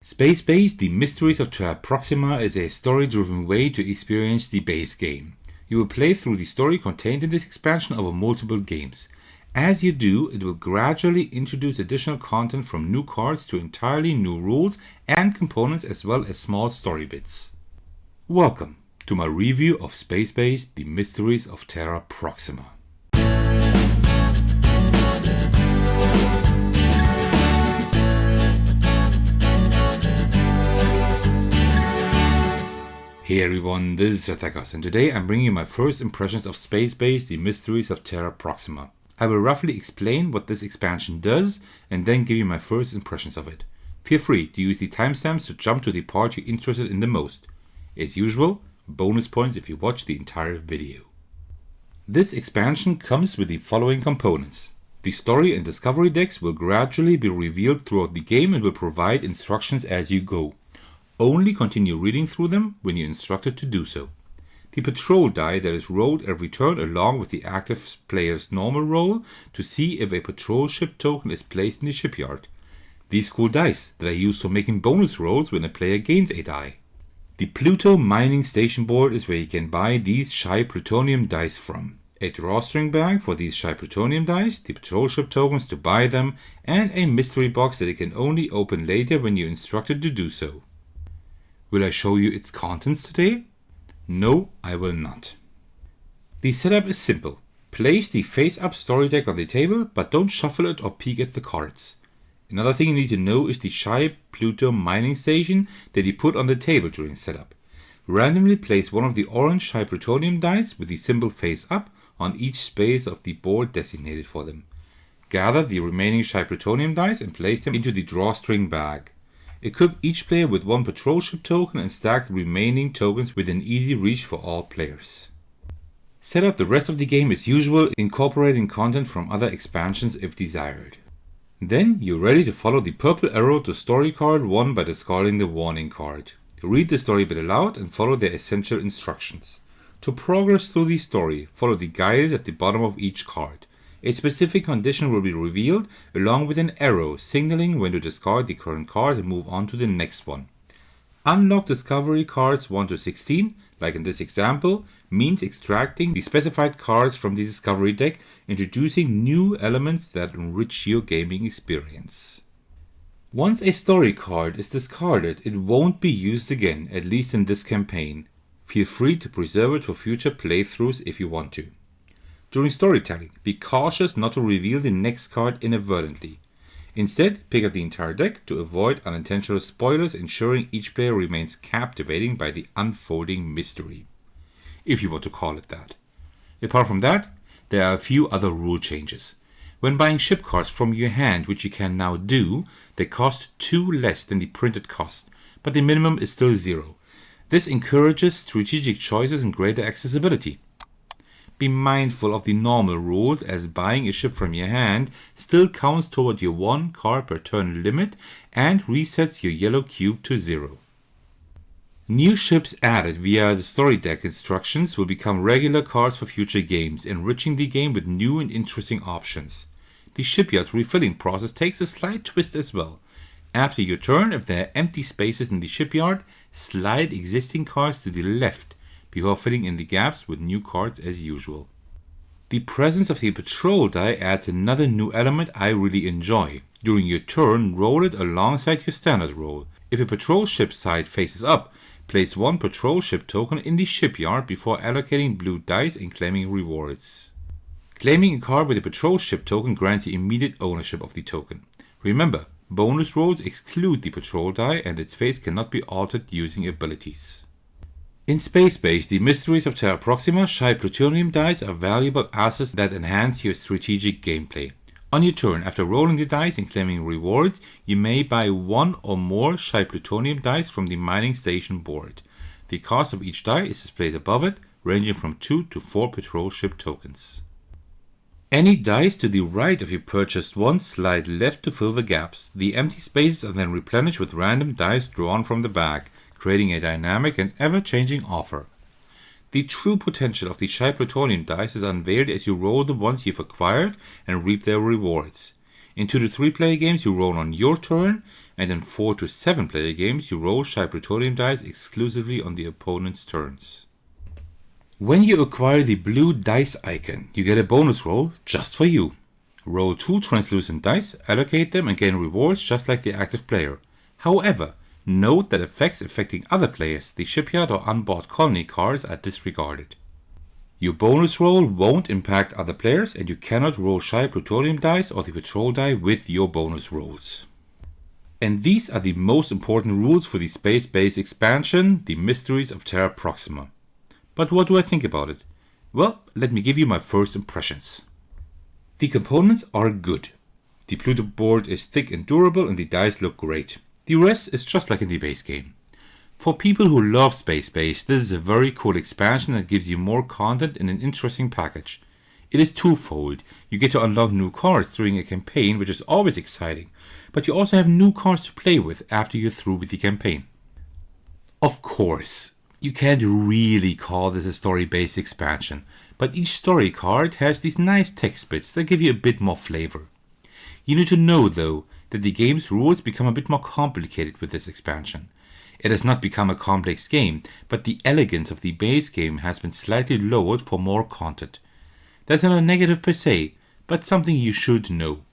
Space-based The Mysteries of Terra Proxima is a story-driven way to experience the base game. You will play through the story contained in this expansion over multiple games. As you do, it will gradually introduce additional content from new cards to entirely new rules and components as well as small story bits. Welcome to my review of Space-based The Mysteries of Terra Proxima. Hey everyone, this is Attackers, and today I'm bringing you my first impressions of Space-based The Mysteries of Terra Proxima. I will roughly explain what this expansion does and then give you my first impressions of it. Feel free to use the timestamps to jump to the part you're interested in the most. As usual, bonus points if you watch the entire video. This expansion comes with the following components. The story and discovery decks will gradually be revealed throughout the game and will provide instructions as you go. Only continue reading through them when you're instructed to do so. The patrol die that is rolled every turn along with the active player's normal roll to see if a patrol ship token is placed in the shipyard. These cool dice that are used for making bonus rolls when a player gains a die. The Pluto mining station board is where you can buy these Shy Plutonium dice from. A drawstring bag for these Shy Plutonium dice, the patrol ship tokens to buy them, and a mystery box that you can only open later when you're instructed to do so. Will I show you its contents today? No, I will not. The setup is simple. Place the face-up story deck on the table, but don't shuffle it or peek at the cards. Another thing you need to know is the Shy Pluto mining station that you put on the table during setup. Randomly place one of the orange Shy Plutonium dice with the symbol face-up on each space of the board designated for them. Gather the remaining Shy Plutonium dice and place them into the drawstring bag. Equip each player with one patrol ship token and stack the remaining tokens within easy reach for all players. Set up the rest of the game as usual, incorporating content from other expansions if desired. Then you're ready to follow the purple arrow to story card 1 by discarding the warning card. Read the story bit aloud and follow the essential instructions. To progress through the story, follow the guidance at the bottom of each card. A specific condition will be revealed along with an arrow signaling when to discard the current card and move on to the next one. Unlock discovery cards 1 to 16, like in this example, means extracting the specified cards from the discovery deck, introducing new elements that enrich your gaming experience. Once a story card is discarded, it won't be used again, at least in this campaign. Feel free to preserve it for future playthroughs if you want to. During storytelling, be cautious not to reveal the next card inadvertently. Instead, pick up the entire deck to avoid unintentional spoilers, ensuring each player remains captivating by the unfolding mystery, if you want to call it that. Apart from that, there are a few other rule changes. When buying ship cards from your hand, which you can now do, they cost 2 less than the printed cost, but the minimum is still 0. This encourages strategic choices and greater accessibility. Be mindful of the normal rules, as buying a ship from your hand still counts toward your 1 card per turn limit and resets your yellow cube to 0. New ships added via the story deck instructions will become regular cards for future games, enriching the game with new and interesting options. The shipyard refilling process takes a slight twist as well. After your turn, if there are empty spaces in the shipyard, slide existing cards to the left before filling in the gaps with new cards as usual. The presence of the patrol die adds another new element I really enjoy. During your turn, roll it alongside your standard roll. If a patrol ship side faces up, place 1 patrol ship token in the shipyard before allocating blue dice and claiming rewards. Claiming a card with a patrol ship token grants you immediate ownership of the token. Remember, bonus rolls exclude the patrol die and its face cannot be altered using abilities. In Space-based The Mysteries of Terra Proxima, Shy Plutonium dice are valuable assets that enhance your strategic gameplay. On your turn, after rolling the dice and claiming rewards, you may buy 1 or more Shy Plutonium dice from the mining station board. The cost of each die is displayed above it, ranging from 2 to 4 patrol ship tokens. Any dice to the right of your purchased one slide left to fill the gaps. The empty spaces are then replenished with random dice drawn from the bag, creating a dynamic and ever-changing offer. The true potential of the Shy Plutonium dice is unveiled as you roll the ones you've acquired and reap their rewards. In 2 to 3 player games you roll on your turn, and in 4 to 7 player games you roll Shy Plutonium dice exclusively on the opponent's turns. When you acquire the blue dice icon, you get a bonus roll just for you. Roll 2 translucent dice, allocate them and gain rewards just like the active player. However, note that effects affecting other players, the shipyard or onboard colony cards, are disregarded. Your bonus roll won't impact other players, and you cannot roll Shy Plutonium dice or the patrol die with your bonus rolls. And these are the most important rules for the space-based expansion, the Mysteries of Terra Proxima. But what do I think about it? Well, let me give you my first impressions. The components are good. The Pluto board is thick and durable and the dice look great. The rest is just like in the base game. For people who love space-based, this is a very cool expansion that gives you more content in an interesting package. It is twofold. You get to unlock new cards during a campaign, which is always exciting, but you also have new cards to play with after you're through with the campaign. Of course, you can't really call this a story-based expansion, but each story card has these nice text bits that give you a bit more flavor. You need to know, though, that the game's rules become a bit more complicated with this expansion. It has not become a complex game, but the elegance of the base game has been slightly lowered for more content. That's not a negative per se, but something you should know.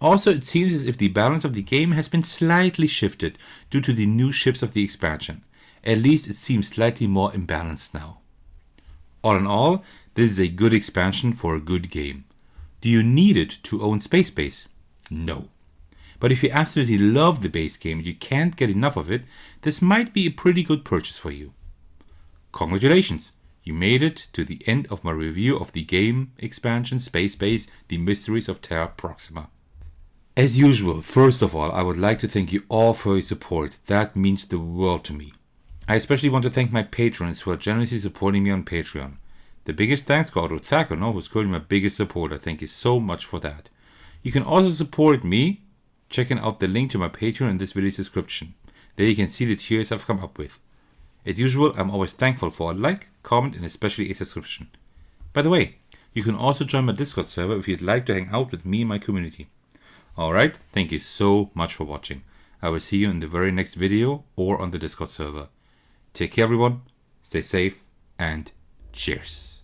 Also, it seems as if the balance of the game has been slightly shifted due to the new ships of the expansion. At least it seems slightly more imbalanced now. All in all, this is a good expansion for a good game. Do you need it to own Space Base? No. But if you absolutely love the base game and you can't get enough of it, this might be a pretty good purchase for you. Congratulations! You made it to the end of my review of the game expansion Space Base, The Mysteries of Terra Proxima. As usual, first of all, I would like to thank you all for your support. That means the world to me. I especially want to thank my patrons who are generously supporting me on Patreon. The biggest thanks go to Thakono, who's currently my biggest supporter. Thank you so much for that. You can also support me checking out the link to my Patreon in this video's description. There you can see the tiers I've come up with. As usual, I'm always thankful for a like, comment and especially a subscription. By the way, you can also join my Discord server if you'd like to hang out with me and my community. Alright, thank you so much for watching. I will see you in the very next video or on the Discord server. Take care everyone, stay safe and cheers.